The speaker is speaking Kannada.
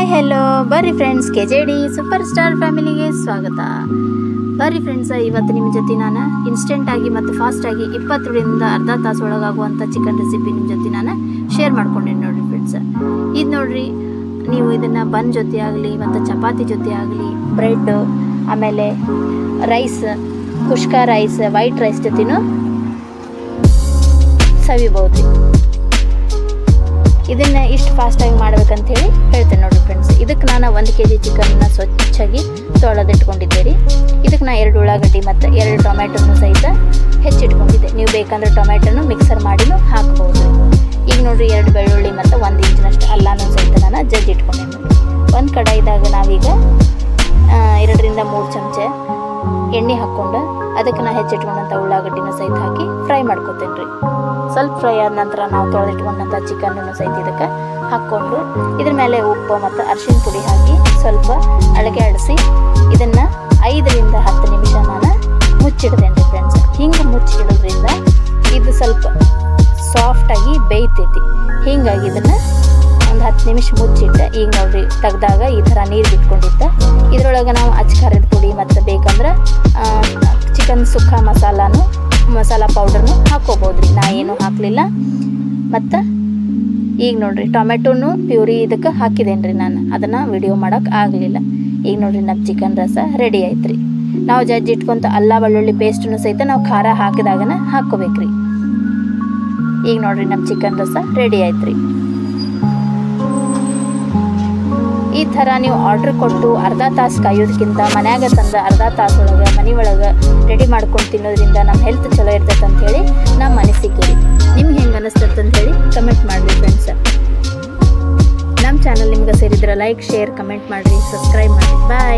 ಹಾಯ್ ಹೆಲೋ ಬರ್ರಿ ಫ್ರೆಂಡ್ಸ್, KJD ಸೂಪರ್ ಸ್ಟಾರ್ ಫ್ಯಾಮಿಲಿಗೆ ಸ್ವಾಗತ. ಬರ್ರಿ ಫ್ರೆಂಡ್ಸ್, ಇವತ್ತು ನಿಮ್ಮ ಜೊತೆ ನಾನು ಇನ್ಸ್ಟೆಂಟಾಗಿ ಮತ್ತು ಫಾಸ್ಟಾಗಿ 20ರಿಂದ ಅರ್ಧ ತಾಸು ಒಳಗಾಗುವಂಥ ಚಿಕನ್ ರೆಸಿಪಿ ನಿಮ್ಮ ಜೊತೆ ನಾನು ಶೇರ್ ಮಾಡ್ಕೊಂಡೇನೆ ನೋಡಿರಿ ಫ್ರೆಂಡ್ಸ್. ಇದು ನೋಡಿರಿ, ನೀವು ಇದನ್ನು ಬನ್ ಜೊತೆ ಆಗಲಿ ಮತ್ತು ಚಪಾತಿ ಜೊತೆ ಆಗಲಿ, ಬ್ರೆಡ್, ಆಮೇಲೆ rice, kushka rice, white rice ಜೊತೆನೂ ಸವಿಬೋದು. ಇದನ್ನು ಇಷ್ಟು ಫಾಸ್ಟಾಗಿ ಮಾಡ್ಬೇಕಂತ ಹೇಳಿ ಹೇಳ್ತೇನೆ ನೋಡಿರಿ ಫ್ರೆಂಡ್ಸ್. ಇದಕ್ಕೆ ನಾನು 1 kg ಚಿಕನ್ನ ಸ್ವಚ್ಛಾಗಿ ತೊಳೆದಿಟ್ಕೊಂಡಿದ್ದೆ. ಇದಕ್ಕೆ ನಾನು 2 ಉಳ್ಳಾಗಡ್ಡಿ ಮತ್ತು 2 ಟೊಮೆಟೊನು ಸಹಿತ ಹೆಚ್ಚಿಟ್ಕೊಂಡಿದ್ದೆ. ನೀವು ಬೇಕಂದ್ರೆ ಟೊಮೆಟೊನು ಮಿಕ್ಸರ್ ಮಾಡಿನೂ ಹಾಕ್ಬೋದು. ಈಗ ನೋಡಿರಿ, 2 ಬೆಳ್ಳುಳ್ಳಿ ಮತ್ತು 1 ಇಂಚಿನಷ್ಟು ಅಲ್ಲನೂ ಸಹಿತ ನಾನು ಜಜ್ಜಿಟ್ಕೊಂಡಿದ್ದೆ. ಒಂದು ಕಡಾಯಿದಾಗ ನಾವೀಗ 2ರಿಂದ 3 ಚಮಚ ಎಣ್ಣೆ ಹಾಕ್ಕೊಂಡು ಅದಕ್ಕೆ ನಾನು ಹೆಚ್ಚಿಟ್ಕೊಂಡಂಥ ಉಳ್ಳಾಗಡ್ಡಿನ ಸಹಿತ ಹಾಕಿ ಫ್ರೈ ಮಾಡ್ಕೊತೇನೆ ರೀ. ಸ್ವಲ್ಪ ಫ್ರೈ ಆದ ನಂತರ ನಾವು ತೊಳೆದಿಟ್ಕೊಂಡಂಥ ಚಿಕನ್ನನ್ನು ಸಹಿತ ಇದಕ್ಕೆ ಹಾಕ್ಕೊಂಡು ಇದ್ರ ಮೇಲೆ ಉಪ್ಪು ಮತ್ತು ಅರಿಶಿನ ಪುಡಿ ಹಾಕಿ ಸ್ವಲ್ಪ ಅಳಗಾಡಿಸಿ ಇದನ್ನು 5ರಿಂದ 10 ನಿಮಿಷ ನಾನು ಮುಚ್ಚಿಡ್ತೇನೆ ರೀ ಫ್ರೆಂಡ್ಸ್. ಹಿಂಗೆ ಮುಚ್ಚಿಡೋದ್ರಿಂದ ಇದು ಸ್ವಲ್ಪ ಸಾಫ್ಟಾಗಿ ಬೇಯ್ತೈತಿ. ಹೀಗಾಗಿ ಇದನ್ನು ಒಂದು 10 ನಿಮಿಷ ಮುಚ್ಚಿಟ್ಟೆ. ಈಗ ನೋಡಿರಿ, ತೆಗ್ದಾಗ ಈ ಥರ ನೀರು ಬಿಟ್ಕೊಂಡಿದ್ದ. ಇದರೊಳಗೆ ನಾವು ಅಚ್ಕಾರದ ಪುಡಿ ಮತ್ತು ಬೇಕಂದ್ರೆ ಚಿಕನ್ ಸುಕ್ಕ ಮಸಾಲ ಪೌಡರ್ನು ಹಾಕ್ಕೋಬೋದು ರೀ. ನಾ ಏನೂ ಹಾಕಲಿಲ್ಲ. ಮತ್ತು ಈಗ ನೋಡಿರಿ, ಟೊಮೆಟೊನು ಪ್ಯೂರಿ ಇದಕ್ಕೆ ಹಾಕಿದ್ದೇನೆ ರೀ ನಾನು. ಅದನ್ನು ವಿಡಿಯೋ ಮಾಡೋಕ್ಕೆ ಆಗಲಿಲ್ಲ. ಈಗ ನೋಡಿರಿ, ನಮ್ಮ ಚಿಕನ್ ರಸ ರೆಡಿ ಆಯ್ತು ರೀ. ನಾವು ಜಜ್ಜಿಟ್ಕೊಂತ ಅಲ್ಲ ಬೆಳ್ಳುಳ್ಳಿ ಪೇಸ್ಟನ್ನು ಸಹಿತ ನಾವು ಖಾರ ಹಾಕಿದಾಗನ ಹಾಕ್ಕೋಬೇಕ್ರಿ. ಈಗ ನೋಡಿರಿ, ನಮ್ಮ ಚಿಕನ್ ರಸ ರೆಡಿ ಆಯ್ತು ರೀ. ಈ ಥರ ನೀವು ಆರ್ಡ್ರ್ ಕೊಟ್ಟು ಅರ್ಧ ತಾಸು ಕಾಯೋದಕ್ಕಿಂತ ಮನ್ಯಾಗ ತಂದು ಅರ್ಧ ತಾಸೊಳಗೆ ಮನೆ ಒಳಗೆ ರೆಡಿ ಮಾಡ್ಕೊಂಡು ತಿನ್ನೋದ್ರಿಂದ ನಮ್ಮ ಹೆಲ್ತ್ ಚಲೋ ಇರ್ತೈತೆ ಅಂತ ಹೇಳಿ ನಮ್ಮ ಅನಿಸಿಕೆ ರೀ. ನಿಮ್ಗೆ ಹೆಂಗೆ ಅನಿಸ್ತೈತೆ ಅಂತ ಹೇಳಿ ಕಮೆಂಟ್ ಮಾಡಿರಿ ಫ್ರೆಂಡ್ಸ್. ನಮ್ಮ ಚಾನಲ್ ನಿಮ್ಗೆ ಸೇರಿದ್ರೆ ಲೈಕ್, ಶೇರ್, ಕಮೆಂಟ್ ಮಾಡಿರಿ, ಸಬ್ಸ್ಕ್ರೈಬ್ ಮಾಡಿರಿ. ಬಾಯ್.